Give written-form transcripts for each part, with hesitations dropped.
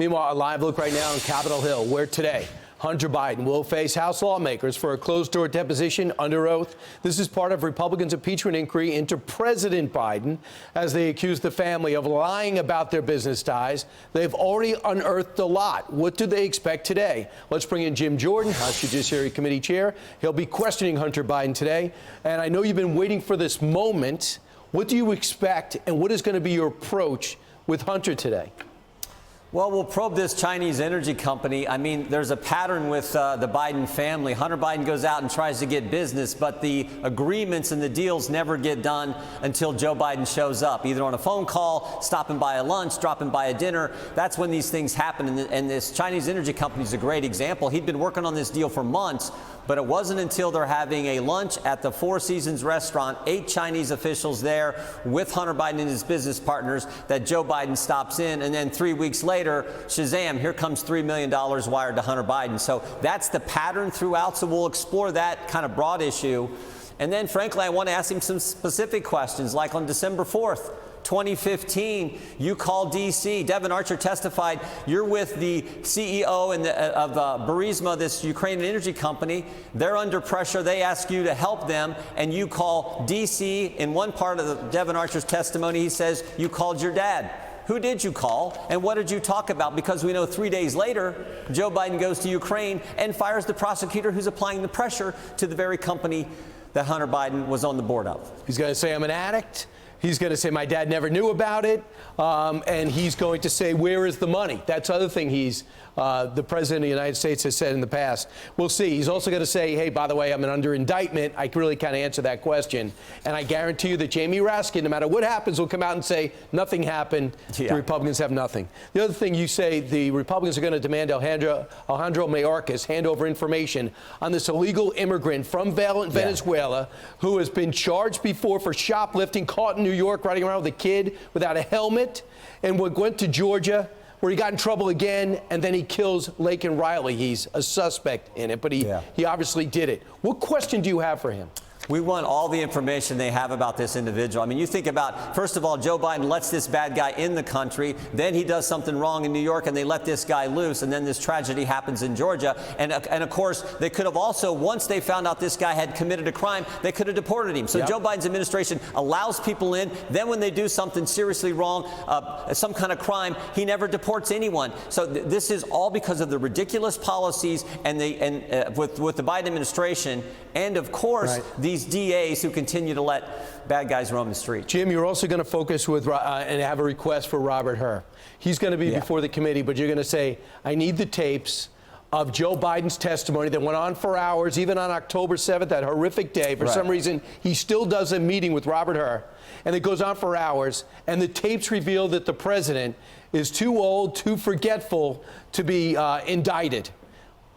Meanwhile, a live look right now on Capitol Hill, where today Hunter Biden will face House lawmakers for a closed-door deposition under oath. This is part of Republicans' impeachment inquiry into President Biden as they accuse the family of lying about their business ties. They've already unearthed a lot. What do they expect today? Let's bring in Jim Jordan, House Judiciary Committee Chair. He'll be questioning Hunter Biden today. And I know you've been waiting for this moment. What do you expect, and what is going to be your approach with Hunter today? Well, we'll probe this Chinese energy company. I mean, there's a pattern with the Biden family. Hunter Biden goes out and tries to get business, but the agreements and the deals never get done until Joe Biden shows up, either on a phone call, stopping by a lunch, dropping by a dinner. That's when these things happen. And this Chinese energy company is a great example. He'd been working on this deal for months, but it wasn't until they're having a lunch at the Four Seasons restaurant, 8 Chinese officials there with Hunter Biden and his business partners, that Joe Biden stops in. And then 3 weeks later, shazam, here comes $3 million wired to Hunter Biden. So that's the pattern throughout. So we'll explore that kind of broad issue. And then, frankly, I want to ask him some specific questions, like on December 4th. 2015, you called D.C. Devin Archer testified. You're with the CEO of Burisma, this Ukrainian energy company. They're under pressure. They ask you to help them, and you call D.C. In one part of Devin Archer's testimony, he says you called your dad. Who did you call, and what did you talk about? Because we know 3 days later, Joe Biden goes to Ukraine and fires the prosecutor who's applying the pressure to the very company that Hunter Biden was on the board of. He's going to say I'm an addict. He's going to say my dad never knew about it. And he's going to say, where is the money? That's the other thing the president of the United States has said in the past. We'll see. He's also going to say, hey, by the way, I'm under indictment. I really can't answer that question. And I guarantee you that Jamie Raskin, no matter what happens, will come out and say nothing happened. Yeah. The Republicans have nothing. The other thing you say, the Republicans are going to demand Alejandro Mayorkas hand over information on this illegal immigrant from Venezuela who has been charged before for shoplifting, caught in New York riding around with a kid without a helmet, and went to Georgia where he got in trouble again, and then he kills Laken Riley. He's a suspect in it, but he obviously did it. What question do you have for him? We want all the information they have about this individual. I mean, you think about, first of all, Joe Biden lets this bad guy in the country. Then he does something wrong in New York, and they let this guy loose. And then this tragedy happens in Georgia. And of course, they could have also, once they found out this guy had committed a crime, they could have deported him. So Joe Biden's administration allows people in. Then when they do something seriously wrong, some kind of crime, he never deports anyone. So this is all because of the ridiculous policies and with the Biden administration. And of course, these DAs who continue to let bad guys roam the street. Jim, you're also going to focus with and have a request for Robert Hur. He's going to be before the committee, but you're going to say, I need the tapes of Joe Biden's testimony that went on for hours, even on October 7th, that horrific day. For some reason, he still does a meeting with Robert Hur, and it goes on for hours, and the tapes reveal that the president is too old, too forgetful to be indicted.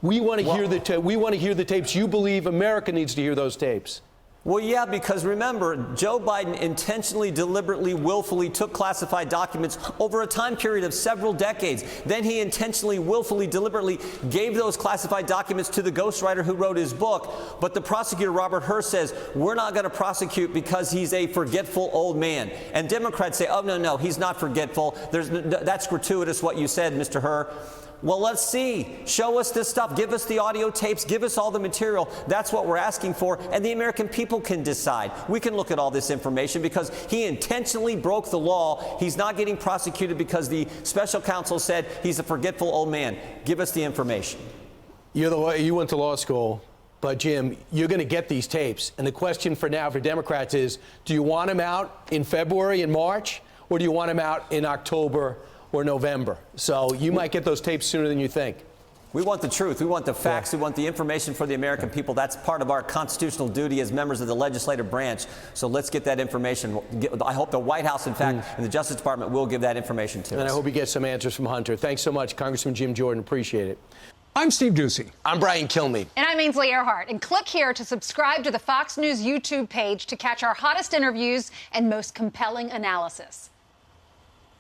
We want to hear the tapes. You believe America needs to hear those tapes. Well, yeah, because remember, Joe Biden intentionally, deliberately, willfully took classified documents over a time period of several decades. Then he intentionally, willfully, deliberately gave those classified documents to the ghostwriter who wrote his book. But the prosecutor, Robert Hur, says, we're not going to prosecute because he's a forgetful old man. And Democrats say, oh, no, he's not forgetful. That's gratuitous what you said, Mr. Hur. Well, let's see. Show us this stuff. Give us the audio tapes. Give us all the material. That's what we're asking for. And the American people can decide. We can look at all this information because he intentionally broke the law. He's not getting prosecuted because the special counsel said he's a forgetful old man. Give us the information. You went to law school. But, Jim, you're going to get these tapes. And the question for now for Democrats is, do you want them out in February and March, or do you want them out in October or November? So you might get those tapes sooner than you think. We want the truth. We want the facts. We want the information for the American people. That's part of our constitutional duty as members of the legislative branch. So let's get that information. I hope the White House, in fact, and the Justice Department will give that information to us. And I hope you get some answers from Hunter. Thanks so much, Congressman Jim Jordan. Appreciate it. I'm Steve Ducey. I'm Brian Kilmeade. And I'm Ainsley Earhart. And click here to subscribe to the Fox News YouTube page to catch our hottest interviews and most compelling analysis.